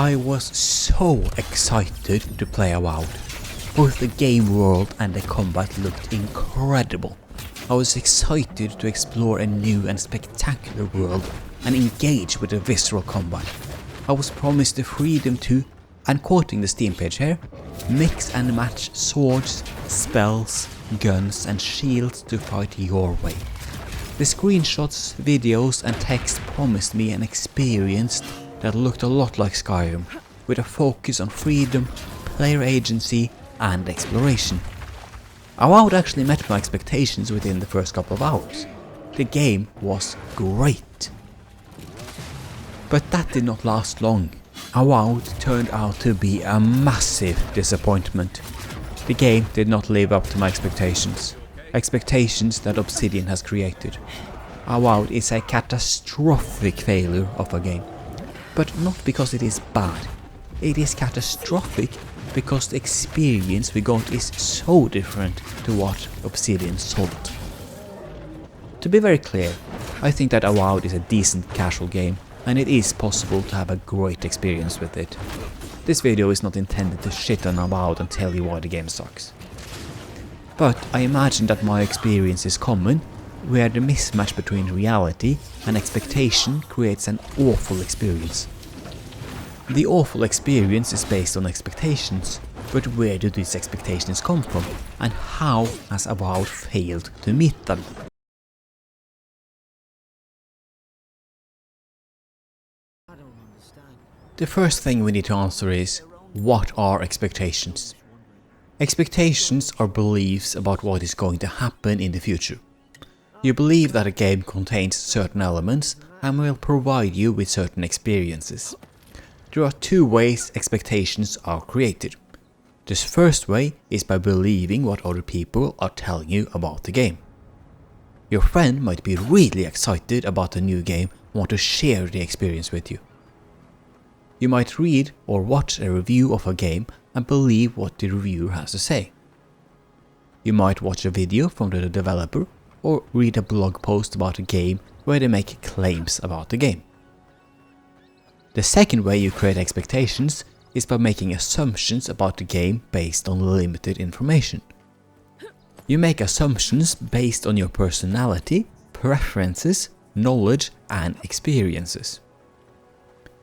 I was so excited to play Avowed. Both the game world and the combat looked incredible. I was excited to explore a new and spectacular world and engage with the visceral combat. I was promised the freedom to, and quoting the Steam page here, mix and match swords, spells, guns and shields to fight your way. The screenshots, videos and text promised me an experience that looked a lot like Skyrim, with a focus on freedom, player agency and exploration. Avowed actually met my expectations within the first couple of hours. The game was great. But that did not last long. Avowed turned out to be a massive disappointment. The game did not live up to my expectations that Obsidian has created. Avowed is a catastrophic failure of a game. But not because it is bad. It is catastrophic because the experience we got is so different to what Obsidian sold. To be very clear, I think that Avowed is a decent casual game, and it is possible to have a great experience with it. This video is not intended to shit on Avowed and tell you why the game sucks. But I imagine that my experience is common, where the mismatch between reality and expectation creates an awful experience. The awful experience is based on expectations, but where do these expectations come from, and how has Avowed failed to meet them? The first thing we need to answer is, what are expectations? Expectations are beliefs about what is going to happen in the future. You believe that a game contains certain elements and will provide you with certain experiences. There are two ways expectations are created. This first way is by believing what other people are telling you about the game. Your friend might be really excited about a new game and want to share the experience with you. You might read or watch a review of a game and believe what the reviewer has to say. You might watch a video from the developer or read a blog post about a game where they make claims about the game. The second way you create expectations is by making assumptions about the game based on limited information. You make assumptions based on your personality, preferences, knowledge and experiences.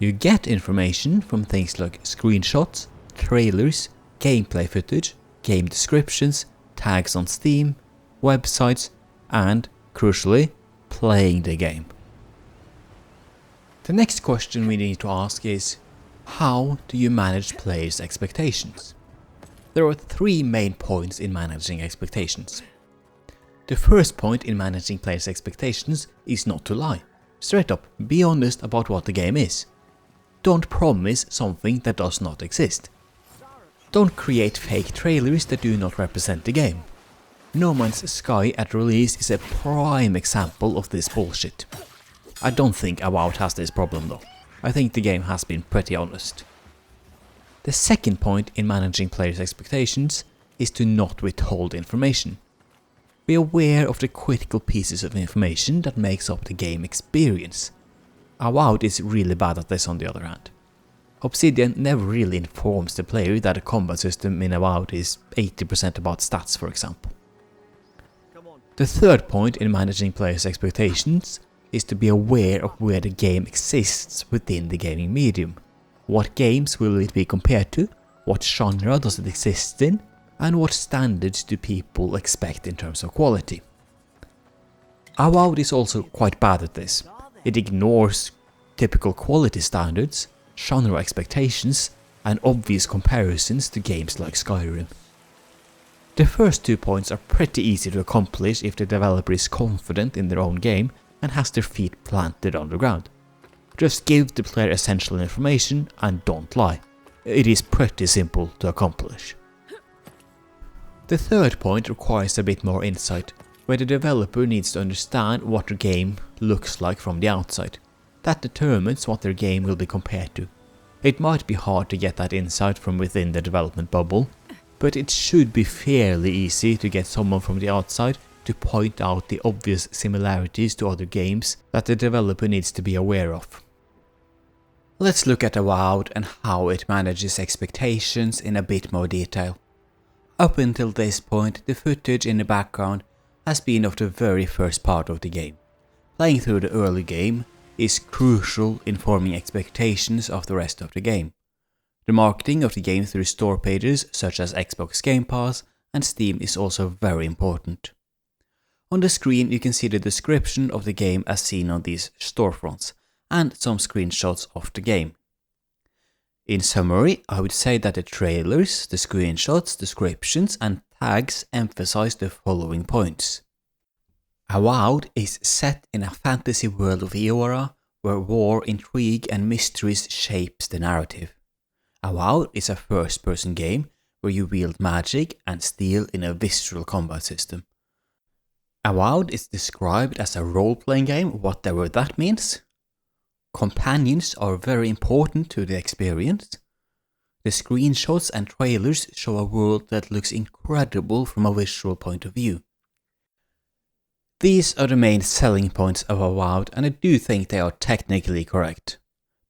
You get information from things like screenshots, trailers, gameplay footage, game descriptions, tags on Steam, websites, and, crucially, playing the game. The next question we need to ask is, how do you manage players' expectations? There are three main points in managing expectations. The first point in managing players' expectations is not to lie. Straight up, be honest about what the game is. Don't promise something that does not exist. Don't create fake trailers that do not represent the game. No Man's Sky at release is a prime example of this bullshit. I don't think Avowed has this problem though. I think the game has been pretty honest. The second point in managing players' expectations is to not withhold information. Be aware of the critical pieces of information that makes up the game experience. Avowed is really bad at this on the other hand. Obsidian never really informs the player that the combat system in Avowed is 80% about stats, for example. The third point in managing players' expectations is to be aware of where the game exists within the gaming medium. What games will it be compared to, what genre does it exist in, and what standards do people expect in terms of quality. Avowed is also quite bad at this. It ignores typical quality standards, genre expectations, and obvious comparisons to games like Skyrim. The first 2 points are pretty easy to accomplish if the developer is confident in their own game and has their feet planted on the ground. Just give the player essential information and don't lie. It is pretty simple to accomplish. The third point requires a bit more insight, where the developer needs to understand what their game looks like from the outside. That determines what their game will be compared to. It might be hard to get that insight from within the development bubble, but it should be fairly easy to get someone from the outside to point out the obvious similarities to other games that the developer needs to be aware of. Let's look at Avowed and how it manages expectations in a bit more detail. Up until this point, the footage in the background has been of the very first part of the game. Playing through the early game is crucial in forming expectations of the rest of the game. The marketing of the game through store pages such as Xbox Game Pass and Steam is also very important. On the screen you can see the description of the game as seen on these storefronts, and some screenshots of the game. In summary, I would say that the trailers, the screenshots, descriptions and tags emphasize the following points. Avowed is set in a fantasy world of Eora, where war, intrigue and mysteries shapes the narrative. Avowed is a first-person game where you wield magic and steel in a visceral combat system. Avowed is described as a role-playing game, whatever that means. Companions are very important to the experience. The screenshots and trailers show a world that looks incredible from a visual point of view. These are the main selling points of Avowed, and I do think they are technically correct,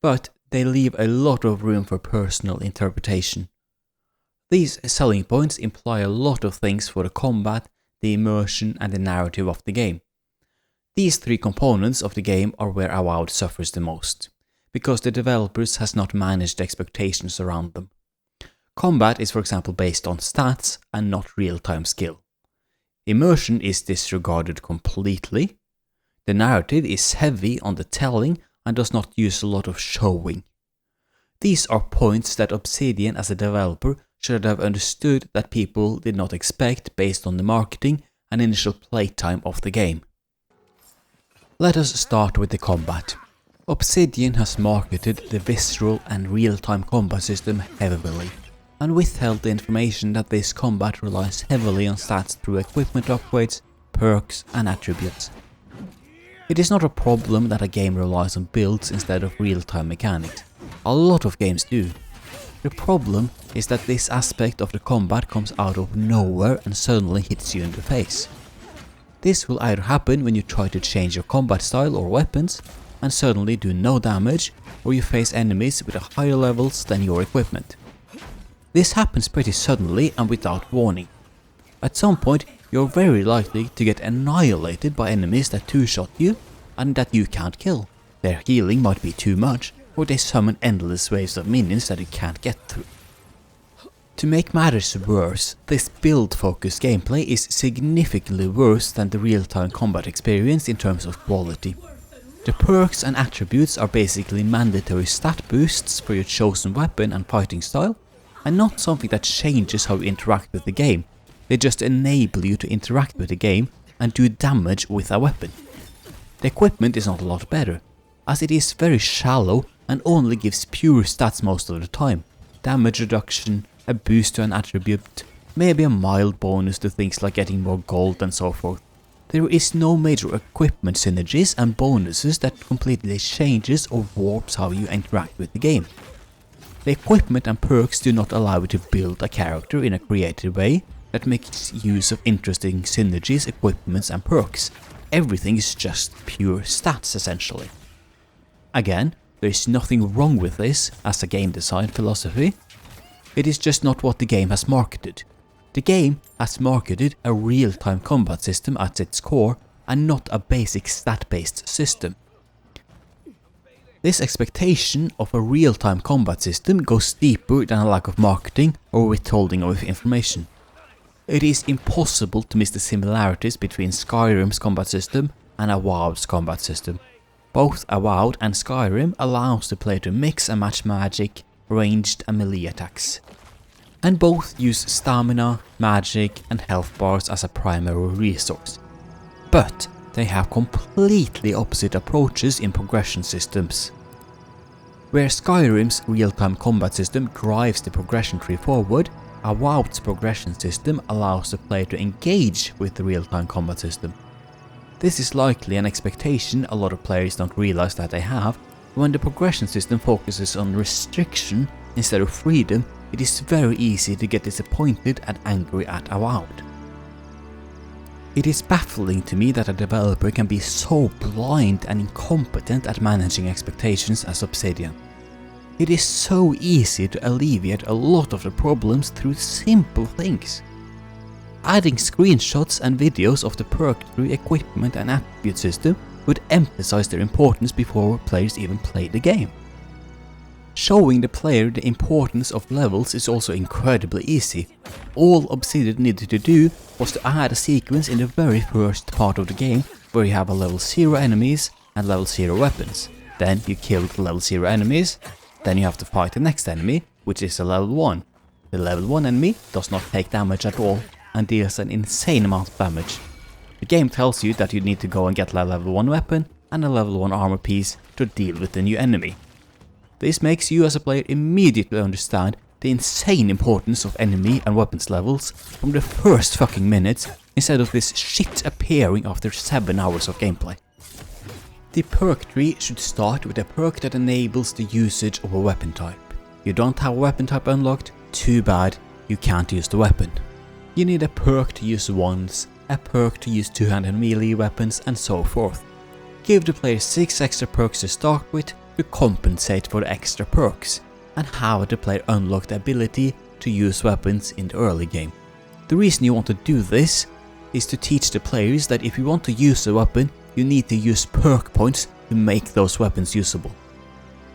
but they leave a lot of room for personal interpretation. These selling points imply a lot of things for the combat, the immersion and the narrative of the game. These three components of the game are where Avowed suffers the most, because the developers has not managed expectations around them. Combat is for example based on stats and not real-time skill. Immersion is disregarded completely. The narrative is heavy on the telling and does not use a lot of showing. These are points that Obsidian as a developer should have understood that people did not expect based on the marketing and initial playtime of the game. Let us start with the combat. Obsidian has marketed the visceral and real-time combat system heavily, and withheld the information that this combat relies heavily on stats through equipment upgrades, perks and attributes. It is not a problem that a game relies on builds instead of real-time mechanics. A lot of games do. The problem is that this aspect of the combat comes out of nowhere and suddenly hits you in the face. This will either happen when you try to change your combat style or weapons and suddenly do no damage, or you face enemies with higher levels than your equipment. This happens pretty suddenly and without warning. At some point you're very likely to get annihilated by enemies that two-shot you and that you can't kill. Their healing might be too much, or they summon endless waves of minions that you can't get through. To make matters worse, this build-focused gameplay is significantly worse than the real-time combat experience in terms of quality. The perks and attributes are basically mandatory stat boosts for your chosen weapon and fighting style, and not something that changes how you interact with the game. They just enable you to interact with the game and do damage with a weapon. The equipment is not a lot better, as it is very shallow and only gives pure stats most of the time. Damage reduction, a boost to an attribute, maybe a mild bonus to things like getting more gold and so forth. There is no major equipment synergies and bonuses that completely changes or warps how you interact with the game. The equipment and perks do not allow you to build a character in a creative way that makes use of interesting synergies, equipments and perks. Everything is just pure stats essentially. Again, there is nothing wrong with this as a game design philosophy. It is just not what the game has marketed. The game has marketed a real-time combat system at its core and not a basic stat-based system. This expectation of a real-time combat system goes deeper than a lack of marketing or withholding of information. It is impossible to miss the similarities between Skyrim's combat system and Avowed's combat system. Both Avowed and Skyrim allows the player to mix and match magic, ranged and melee attacks. And both use stamina, magic and health bars as a primary resource. But they have completely opposite approaches in progression systems. Where Skyrim's real-time combat system drives the progression tree forward, Avowed's progression system allows the player to engage with the real-time combat system. This is likely an expectation a lot of players don't realize that they have. When the progression system focuses on restriction instead of freedom, it is very easy to get disappointed and angry at Avowed. It is baffling to me that a developer can be so blind and incompetent at managing expectations as Obsidian. It is so easy to alleviate a lot of the problems through simple things. Adding screenshots and videos of the perk-tree equipment and attribute system would emphasize their importance before players even play the game. Showing the player the importance of levels is also incredibly easy. All Obsidian needed to do was to add a sequence in the very first part of the game where you have a level 0 enemies and level 0 weapons. Then you kill the level 0 enemies, then you have to fight the next enemy, which is a level 1. The level 1 enemy does not take damage at all and deals an insane amount of damage. The game tells you that you need to go and get a level 1 weapon and a level 1 armor piece to deal with the new enemy. This makes you as a player immediately understand the insane importance of enemy and weapons levels from the first fucking minutes instead of this shit appearing after 7 hours of gameplay. The perk tree should start with a perk that enables the usage of a weapon type. You don't have a weapon type unlocked? Too bad, you can't use the weapon. You need a perk to use once, a perk to use two-handed melee weapons and so forth. Give the player 6 extra perks to start with to compensate for the extra perks, and have the player unlock the ability to use weapons in the early game. The reason you want to do this is to teach the players that if you want to use a weapon, you need to use perk points to make those weapons usable.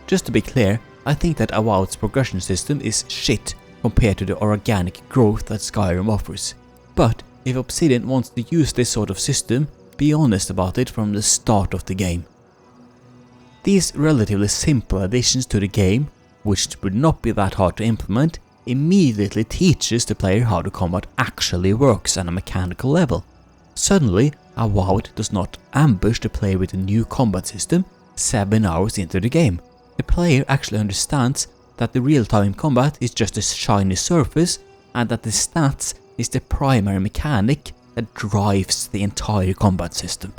Just to be clear, I think that Avowed's progression system is shit compared to the organic growth that Skyrim offers. But if Obsidian wants to use this sort of system, be honest about it from the start of the game. These relatively simple additions to the game, which would not be that hard to implement, immediately teaches the player how the combat actually works on a mechanical level. Suddenly, Avowed does not ambush the player with a new combat system 7 hours into the game. The player actually understands that the real-time combat is just a shiny surface and that the stats is the primary mechanic that drives the entire combat system.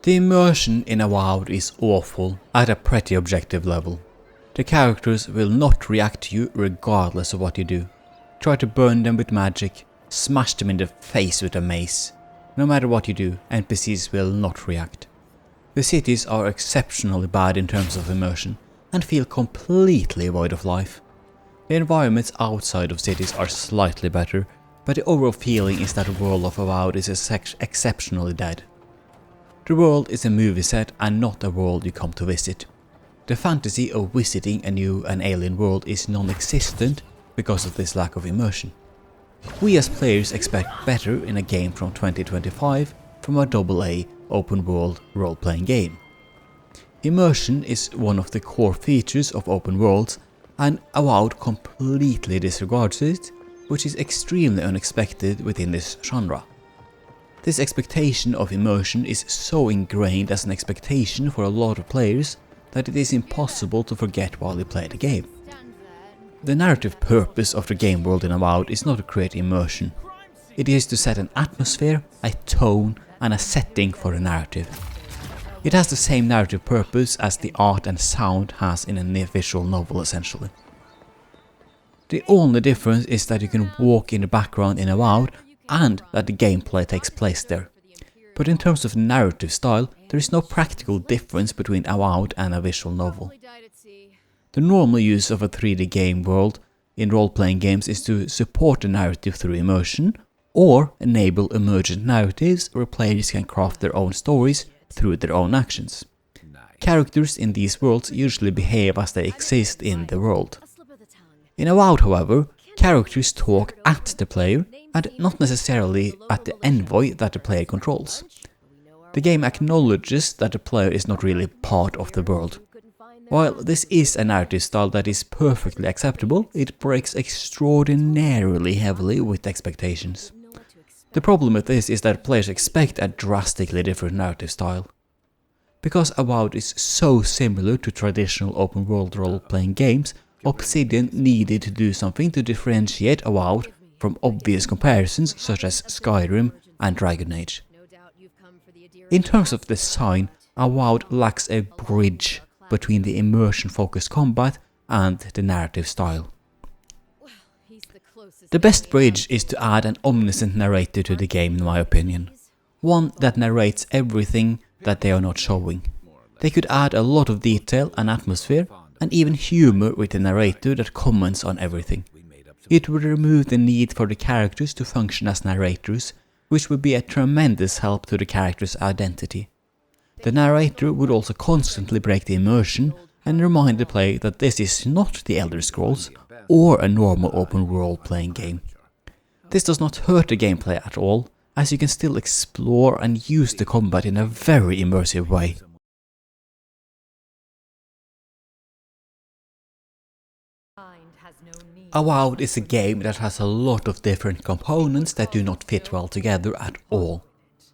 The immersion in Avowed is awful at a pretty objective level. The characters will not react to you regardless of what you do. Try to burn them with magic, smash them in the face with a mace. No matter what you do, NPCs will not react. The cities are exceptionally bad in terms of immersion and feel completely void of life. The environments outside of cities are slightly better, but the overall feeling is that the world of Avowed is exceptionally dead. The world is a movie set and not a world you come to visit. The fantasy of visiting a new and alien world is non-existent because of this lack of immersion. We as players expect better in a game from 2025 from a AA open world role-playing game. Immersion is one of the core features of open worlds, and Avowed completely disregards it, which is extremely unexpected within this genre. This expectation of immersion is so ingrained as an expectation for a lot of players that it is impossible to forget while you play the game. The narrative purpose of the game world in Avowed is not to create immersion. It is to set an atmosphere, a tone and a setting for the narrative. It has the same narrative purpose as the art and sound has in a visual novel essentially. The only difference is that you can walk in the background in Avowed and that the gameplay takes place there. But in terms of narrative style, there is no practical difference between Avowed and a visual novel. The normal use of a 3D game world in role-playing games is to support the narrative through immersion, or enable emergent narratives where players can craft their own stories through their own actions. Characters in these worlds usually behave as they exist in the world. In Avowed, however, characters talk at the player and not necessarily at the envoy that the player controls. The game acknowledges that the player is not really part of the world. While this is a narrative style that is perfectly acceptable, it breaks extraordinarily heavily with expectations. The problem with this is that players expect a drastically different narrative style. Because Avowed is so similar to traditional open world role-playing games, Obsidian needed to do something to differentiate Avowed from obvious comparisons such as Skyrim and Dragon Age. In terms of design, Avowed lacks a bridge between the immersion-focused combat and the narrative style. The best bridge is to add an omniscient narrator to the game in my opinion. One that narrates everything that they are not showing. They could add a lot of detail and atmosphere, and even humor with the narrator that comments on everything. It would remove the need for the characters to function as narrators, which would be a tremendous help to the character's identity. The narrator would also constantly break the immersion and remind the player that this is not the Elder Scrolls or a normal open world playing game. This does not hurt the gameplay at all, as you can still explore and use the combat in a very immersive way. Avowed is a game that has a lot of different components that do not fit well together at all.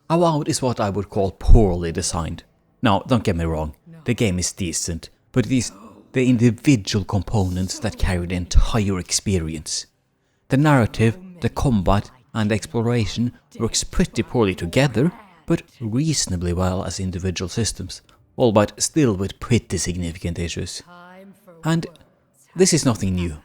Avowed is what I would call poorly designed. Now, don't get me wrong, the game is decent, but it is the individual components that carry the entire experience. The narrative, the combat and the exploration works pretty poorly together, but reasonably well as individual systems, albeit still with pretty significant issues. And this is nothing new.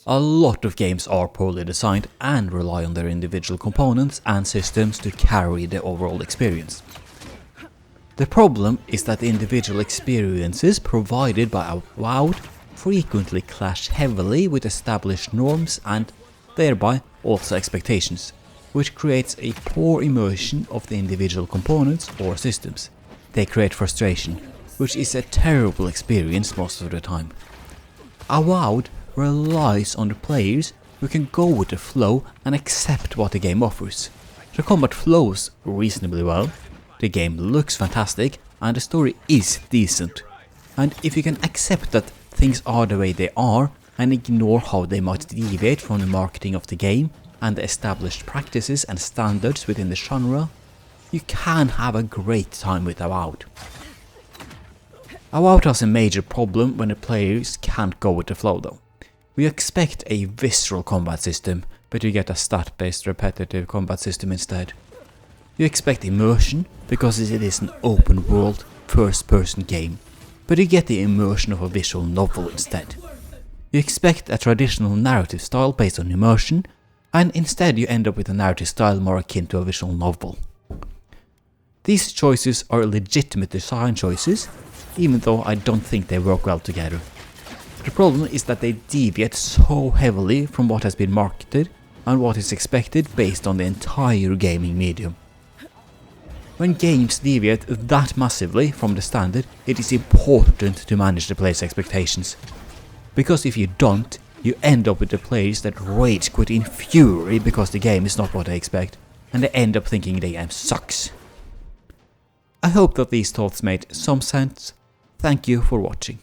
A lot of games are poorly designed and rely on their individual components and systems to carry the overall experience. The problem is that the individual experiences provided by Avowed frequently clash heavily with established norms and thereby also expectations, which creates a poor immersion of the individual components or systems. They create frustration, which is a terrible experience most of the time. Avowed relies on the players who can go with the flow and accept what the game offers. The combat flows reasonably well, the game looks fantastic and the story is decent. And if you can accept that things are the way they are and ignore how they might deviate from the marketing of the game and the established practices and standards within the genre, you can have a great time with Avowed. Avowed has a major problem when the players can't go with the flow though. We expect a visceral combat system, but you get a stat-based repetitive combat system instead. You expect immersion, because it is an open world, first-person game, but you get the immersion of a visual novel instead. You expect a traditional narrative style based on immersion, and instead you end up with a narrative style more akin to a visual novel. These choices are legitimate design choices, even though I don't think they work well together. The problem is that they deviate so heavily from what has been marketed and what is expected based on the entire gaming medium. When games deviate that massively from the standard, it is important to manage the player's expectations. Because if you don't, you end up with the players that rage quit in fury because the game is not what they expect, and they end up thinking the game sucks. I hope that these thoughts made some sense. Thank you for watching.